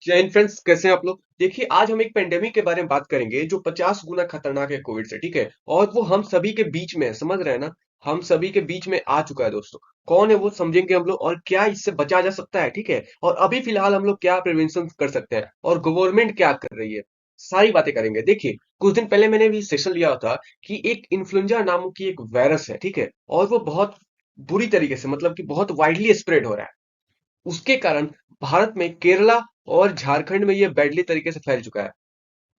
Jain friends, कैसे हैं आप लोग? देखिए, आज हम एक पेंडेमिक के बारे में बात करेंगे जो 50 गुना खतरनाक है कोविड से, ठीक है? और वो हम सभी के बीच में है, समझ रहे हैं ना? हम सभी के बीच में आ चुका है दोस्तों। कौन है वो समझेंगे हम लोग, और क्या इससे बचा जा सकता है, ठीक है? और अभी फिलहाल हम लोग क्या प्रिवेंशन कर सकते हैं और गवर्नमेंट क्या कर रही है, सारी बातें करेंगे। देखिए, कुछ दिन पहले मैंने भी सेशन लिया था कि एक इन्फ्लुएंजा नामक की एक वायरस है, ठीक है? और वो बहुत बुरी तरीके से, मतलब कि बहुत वाइडली स्प्रेड हो रहा है। उसके कारण भारत में केरला और झारखंड में ये बैडली तरीके से फैल चुका है।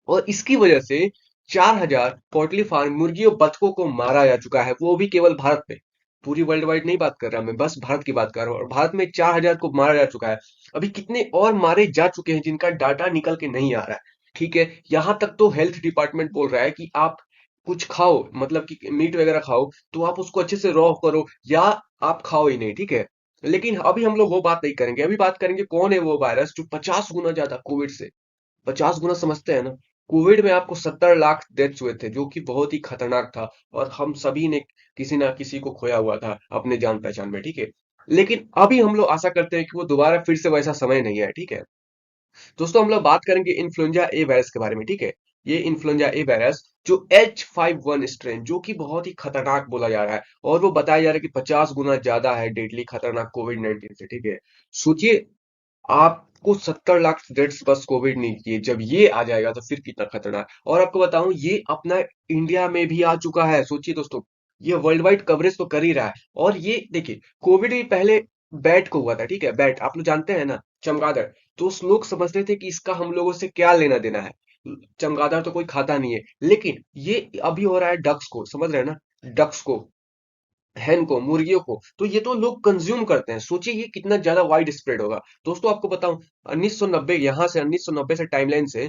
और इसकी वजह से 4,000 पोल्ट्री फार्म मुर्गियों बतखों को मारा जा चुका है, वो भी केवल भारत में। पूरी वर्ल्ड वाइड नहीं बात कर रहा मैं, बस भारत की बात कर रहा हूँ। और भारत में 4,000 को मारा जा चुका है। अभी कितने और मारे जा चुके हैं जिनका डाटा निकल के नहीं आ रहा है, ठीक है? यहाँ तक तो हेल्थ डिपार्टमेंट बोल रहा है कि आप कुछ खाओ, मतलब कि मीट वगैरह खाओ, तो आप उसको अच्छे से रॉ करो, या आप खाओ ही नहीं, ठीक है? लेकिन अभी हम लोग वो बात नहीं करेंगे। अभी बात करेंगे कौन है वो वायरस जो 50 गुना ज्यादा कोविड से, 50 गुना समझते हैं ना? कोविड में आपको 70 लाख डेथ्स हुए थे, जो कि बहुत ही खतरनाक था। और हम सभी ने किसी ना किसी को खोया हुआ था अपने जान पहचान में, ठीक है? लेकिन अभी हम लोग आशा करते हैं कि वो दोबारा फिर से वैसा समय नहीं है, ठीक है? दोस्तों, हम लोग बात करेंगे इन्फ्लुएंजा ए वायरस के बारे में, ठीक है? ये इन्फ्लुएंजा ए वायरस जो H5N1 स्ट्रेन, जो कि बहुत ही खतरनाक बोला जा रहा है, और वो बताया जा रहा है कि 50 गुना ज्यादा है डेडली, खतरनाक कोविड 19 से, ठीक है? सोचिए, आपको 70 लाख डेथ्स बस कोविड नहीं किए, जब ये आ जाएगा तो फिर कितना खतरनाक। और आपको बताऊं, ये अपना इंडिया में भी आ चुका है। सोचिए दोस्तों, ये वर्ल्ड वाइड कवरेज तो कर ही रहा है। और ये देखिए, कोविड भी पहले बैट को हुआ था, ठीक है? बैट आप लोग जानते हैं ना, चमगादड़। तो उस लोग समझते थे कि इसका हम लोगों से क्या लेना देना है, चमगादड़ तो कोई खाता नहीं है। लेकिन ये अभी हो रहा है डक्स को, समझ रहे हैं ना? डक्स को, हैन को, मुर्गियों को, तो ये तो लोग कंज्यूम करते हैं। सोचिए ये कितना ज्यादा वाइड स्प्रेड होगा। दोस्तों, आपको बताऊं, 1990, यहाँ से 1990 से टाइमलाइन से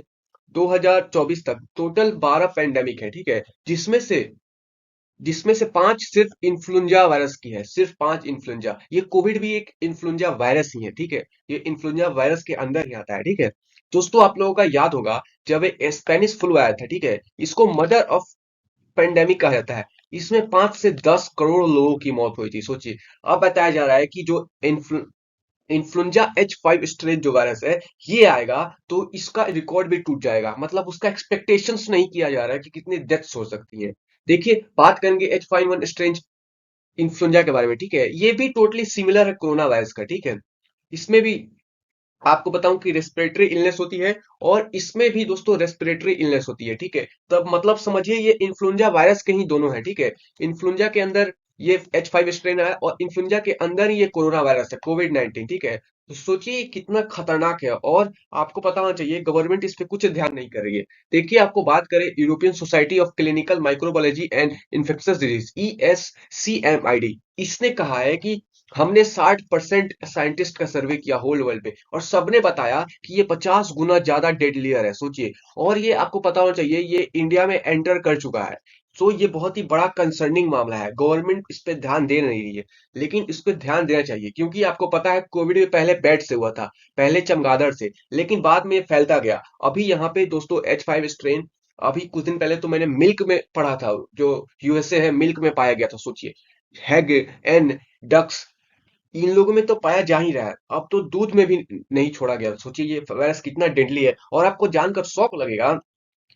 2024 तक टोटल 12 पेंडेमिक है, ठीक है? जिसमें से 5 सिर्फ इन्फ्लुएंजा वायरस की है, सिर्फ 5 इन्फ्लुएंजा। ये कोविड भी एक इन्फ्लुएंजा वायरस ही है, ठीक है? ये इन्फ्लुएंजा वायरस के अंदर ही आता है, ठीक है? दोस्तों, आप लोगों का याद होगा, जब एक स्पेनिश फ्लू आया था, ठीक है? इसको मदर ऑफ पेंडेमिक कहा जाता है। इसमें 5 से 10 करोड़ लोगों की मौत हुई थी, सोचिए। अब बताया जा रहा है कि जो इन्फ्लुएंजा H5 स्ट्रेन जो वायरस है, ये आएगा तो इसका रिकॉर्ड भी टूट जाएगा। मतलब उसका एक्सपेक्टेशंस नहीं किया जा रहा है कि कितनी डेथ्स हो सकती है। देखिए, बात करेंगे H5N1 स्ट्रेन इन्फ्लुएंजा के बारे में, ठीक है? ये भी टोटली सिमिलर है कोरोना वायरस का, ठीक है? इसमें भी आपको बताऊं कि रेस्पिरेटरी इलनेस होती है, और इसमें भी दोस्तों रेस्पिरेटरी इलनेस होती है, ठीक है? तब मतलब समझिए ये इन्फ्लुएंजा वायरस के ही दोनों है, ठीक है? इन्फ्लुएंजा के अंदर ये H5 स्ट्रेन है, और इन्फ्लुएंजा के अंदर ही ये कोरोना वायरस है, कोविड 19, ठीक है? तो सोचिए ये कितना खतरनाक है। और आपको पता होना चाहिए, गवर्नमेंट इस पे कुछ ध्यान नहीं कर रही है। देखिए, आपको बात करें, European society of clinical microbiology and infectious disease, ESCMID, इसने कहा है कि हमने 60% साइंटिस्ट का सर्वे किया होल वर्ल्ड में, और सबने बताया कि ये 50 गुना ज्यादा डेडलियर है, सोचिए। और ये आपको पता होना चाहिए, ये इंडिया में एंटर कर चुका है। सो ये बहुत ही बड़ा कंसर्निंग मामला है। गवर्नमेंट इस पे ध्यान दे नहीं रही है, लेकिन इस पे ध्यान देना चाहिए, क्योंकि आपको पता है कोविड में पहले बैट से हुआ था, पहले चमगादड़ से, लेकिन बाद में ये फैलता गया। अभी यहाँ पे दोस्तों H5 स्ट्रेन, अभी कुछ दिन पहले तो मैंने मिल्क में पढ़ा था, जो यूएसए है, मिल्क में पाया गया था, सोचिए। हैग एंड डक्स, इन लोगों में तो पाया जा ही रहा है, अब तो दूध में भी नहीं छोड़ा गया। सोचिए ये वायरस कितना डेडली है। और आपको जानकर शौक लगेगा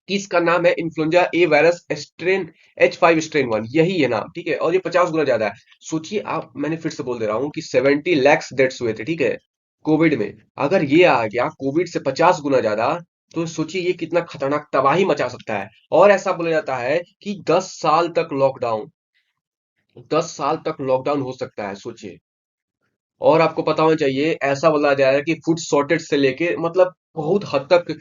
कि इसका नाम है इन्फ्लुएंजा ए वायरस स्ट्रेन H5N1, यही है नाम, ठीक है? और ये 50 गुना ज्यादा है। सोचिए आप, मैंने फिर से बोल दे रहा हूँ कि 70 लाख डेथ्स हुए थे, ठीक है, कोविड में। अगर ये आ गया कोविड से 50 गुना ज्यादा, तो सोचिए ये कितना खतरनाक तबाही मचा सकता है। और ऐसा बोला जाता है कि 10 साल तक लॉकडाउन, 10 साल तक लॉकडाउन हो सकता है, सोचिए। और आपको पता होना चाहिए, ऐसा बोला जा रहा है कि फूड शॉर्टेज से लेके, मतलब बहुत हद तक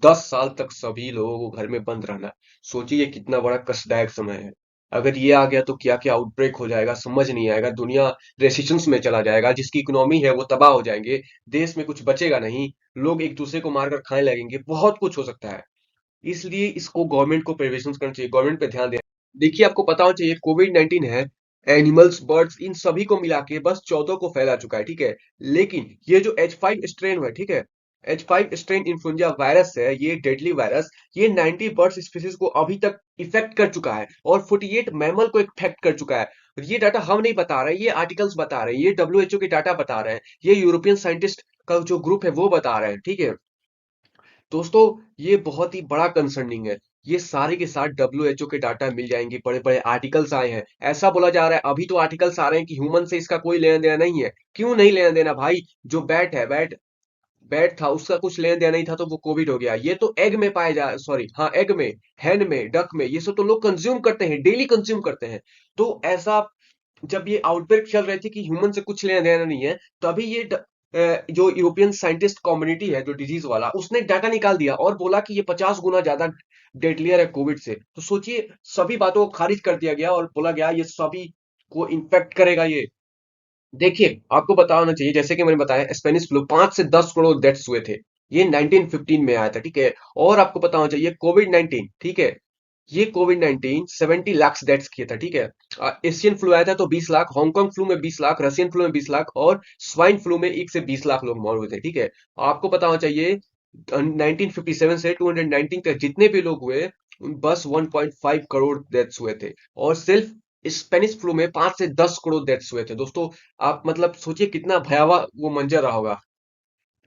10 साल तक सभी लोगों को घर में बंद रहना है। सोचिए ये कितना बड़ा कष्टदायक समय है। अगर ये आ गया तो क्या क्या आउटब्रेक हो जाएगा, समझ नहीं आएगा। दुनिया रेसिशंस में चला जाएगा, जिसकी इकोनॉमी है वो तबाह हो जाएंगे, देश में कुछ बचेगा नहीं, लोग एक दूसरे को मारकर खाने लगेंगे, बहुत कुछ हो सकता है। इसलिए इसको गवर्नमेंट को प्रिवेंशन करना चाहिए, गवर्नमेंट पे ध्यान देना। देखिए, आपको पता होना चाहिए, कोविड 19 है, एनिमल्स, बर्ड्स, इन सभी को मिला के बस 14 को फैला चुका है, ठीक है? लेकिन ये जो H5 स्ट्रेन है, ठीक है, H5 स्ट्रेन इन्फ्लुएंजा वायरस है, ये डेडली वायरस, ये 90 बर्ड्स स्पीसीज को अभी तक इफेक्ट कर चुका है, और 48 मैमल को इफेक्ट कर चुका है। ये डाटा हम नहीं बता रहे, ये आर्टिकल्स बता रहे हैं, ये WHO के डाटा बता रहे हैं, ये यूरोपियन साइंटिस्ट का जो ग्रुप है वो बता रहे हैं, ठीक है। दोस्तों, ये बहुत ही बड़ा कंसर्निंग है। ये सारे के साथ WHO के डाटा मिल जाएंगे, बड़े बड़े आर्टिकल्स आए हैं। ऐसा बोला जा रहा है, अभी तो आर्टिकल्स आ रहे हैं कि ह्यूमन से इसका कोई लेना देना नहीं है। क्यों नहीं लेना देना भाई? जो बैट है, बैट बैट था, उसका कुछ लेना देना नहीं था तो वो कोविड हो गया। ये तो एग में पाए जा सॉरी हाँ, एग में, हैन में, डक में, ये सब तो लोग कंज्यूम करते हैं, डेली कंज्यूम करते हैं। तो ऐसा जब ये आउटब्रेक चल रहे थे कि ह्यूमन से कुछ लेना देना नहीं है, तभी ये जो यूरोपियन साइंटिस्ट कम्युनिटी है जो डिजीज वाला, उसने डाटा निकाल दिया और बोला कि ये 50 गुना ज्यादा डेडलियर है कोविड से। तो सोचिए, सभी बातों को खारिज कर दिया गया और बोला गया ये सभी को इन्फेक्ट करेगा ये। देखिए, आपको पता होना चाहिए, जैसे कि मैंने बताया, स्पेनिश फ्लू 5 से 10 करोड़ डेथ्स हुए थे। ये 1915 में आया था, ठीक है। और आपको पता होना चाहिए कोविड 19, ठीक है, ये कोविड 19 70 लाख डेथ्स किए था, ठीक है। एशियन फ्लू आया था तो 20 लाख, हांगकांग फ्लू में 20 लाख, रशियन फ्लू में 20 लाख और स्वाइन फ्लू में 1 से 20 लाख लोग मर हुए थे, ठीक है। आपको पता होना चाहिए 1957 से 2019 तक जितने भी लोग हुए, बस 1.5 करोड़ डेथ्स हुए थे। और सिर्फ स्पेनिश फ्लू में 5 से 10 करोड़ डेथ्स हुए थे। दोस्तों, आप मतलब सोचिए कितना भयावह वो मंजर रहा होगा।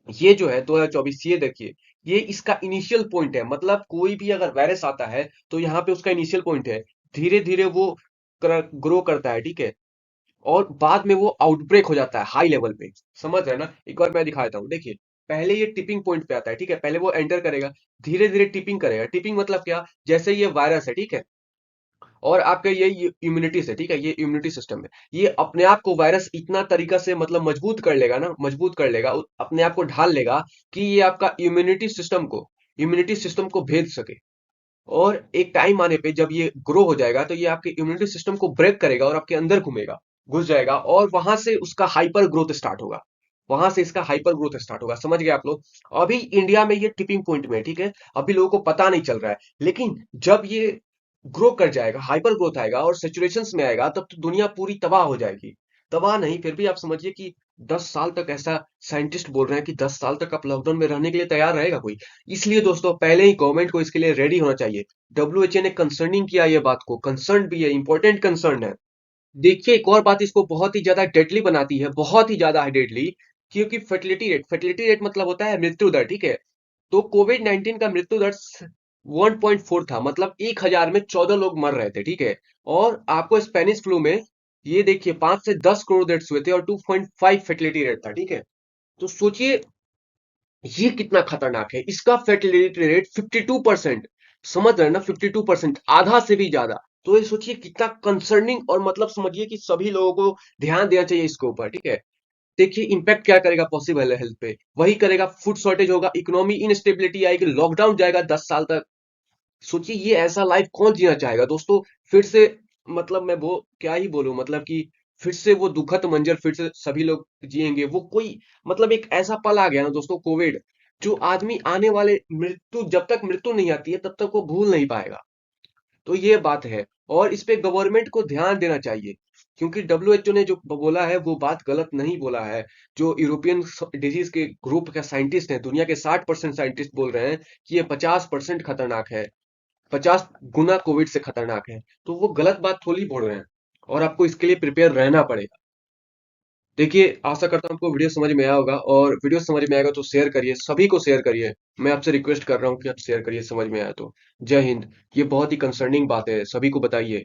ये जो है 2024, ये देखिए, ये इसका इनिशियल पॉइंट है। मतलब कोई भी अगर वायरस आता है तो यहाँ पे उसका इनिशियल पॉइंट है, धीरे धीरे वो ग्रो करता है, ठीक है। और बाद में वो आउटब्रेक हो जाता है हाई लेवल पे। समझ रहे हैं ना? एक बार मैं दिखा देता हूँ, देखिए। पहले ये टिपिंग पॉइंट पे आता है, ठीक है, पहले वो एंटर करेगा, धीरे धीरे टिपिंग करेगा। टिपिंग मतलब क्या? जैसे ये वायरस है, ठीक है, और आपका ये इम्यूनिटी से, ठीक है, ये इम्यूनिटी सिस्टम है, ये अपने आप को वायरस इतना तरीका से मतलब मजबूत कर लेगा ना, मजबूत कर लेगा, अपने आप को ढाल लेगा कि ये आपका इम्यूनिटी सिस्टम को भेज सके। और एक टाइम आने पे जब ये ग्रो हो जाएगा तो ये आपके इम्यूनिटी सिस्टम को ब्रेक करेगा और आपके अंदर घूमेगा, घुस जाएगा, और वहां से उसका हाइपर ग्रोथ स्टार्ट होगा। वहां से इसका हाइपर ग्रोथ स्टार्ट होगा, समझ गए आप लोग? अभी इंडिया में ये टिपिंग पॉइंट में है, ठीक है, अभी लोगों को पता नहीं चल रहा है। लेकिन जब ये ग्रो कर जाएगा, हाइपर ग्रोथ आएगा और सेचुरेशन में आएगा, तब तो दुनिया पूरी तबाह हो जाएगी। तबाह नहीं, फिर भी आप समझिए कि 10 साल तक, ऐसा साइंटिस्ट बोल रहे हैं कि 10 साल तक आप लॉकडाउन में रहने के लिए तैयार रहेगा कोई? इसलिए दोस्तों, पहले ही गवर्नमेंट को इसके लिए रेडी होना चाहिए। WHO ने कंसर्निंग किया ये बात को, कंसर्न भी है, इंपॉर्टेंट कंसर्न है। देखिए, एक और बात इसको बहुत ही ज्यादा डेडली बनाती है, बहुत ही ज्यादा डेडली, क्योंकि फर्टिलिटी रेट मतलब होता है मृत्यु दर, ठीक है। तो कोविड 19 का मृत्यु दर 1.4 था, मतलब 1,000 में 14 लोग मर रहे थे, ठीक है। और आपको स्पेनिश फ्लू में, ये देखिए, 5 से 10 करोड़ डेथ्स हुए थे और 2.5 फर्टिलिटी रेट था, ठीक है। तो सोचिए ये कितना खतरनाक है। इसका फर्टिलिटी रेट 52%, समझ रहे हैं ना? 52%, आधा से भी ज्यादा। तो ये सोचिए कितना कंसर्निंग, और मतलब समझिए कि सभी लोगों को ध्यान देना चाहिए इसके ऊपर, ठीक है। देखिए इम्पैक्ट क्या करेगा पॉसिबल है हेल्थ पे, वही करेगा। फूड शॉर्टेज होगा, इकोनॉमी इनस्टेबिलिटी आएगी, लॉकडाउन जाएगा 10 साल तक। सोचिए ये ऐसा लाइफ कौन जीना चाहेगा दोस्तों? फिर से, मतलब मैं वो क्या ही बोलूं, मतलब कि फिर से वो दुखद मंजर फिर से सभी लोग जिएंगे। वो कोई, मतलब एक ऐसा पल आ गया ना दोस्तों, कोविड, जो आदमी आने वाले मृत्यु, जब तक मृत्यु नहीं आती है तब तक वो भूल नहीं पाएगा। तो ये बात है, और इस पे गवर्नमेंट को ध्यान देना चाहिए, क्योंकि WHO ने जो बोला है वो बात गलत नहीं बोला है। जो यूरोपियन डिजीज के ग्रुप का साइंटिस्ट है, दुनिया के 60% साइंटिस्ट बोल रहे हैं कि ये 50% खतरनाक है, 50 गुना कोविड से खतरनाक है। तो वो गलत बात थोड़ी बोल रहे हैं, और आपको इसके लिए प्रिपेयर रहना पड़ेगा। देखिए, आशा करता हूँ आपको वीडियो समझ में आया होगा, और वीडियो समझ में आएगा तो शेयर करिए, सभी को शेयर करिए। मैं आपसे रिक्वेस्ट कर रहा हूँ कि आप शेयर करिए, समझ में आया तो। जय हिंद। ये बहुत ही कंसर्निंग बात है, सभी को बताइए।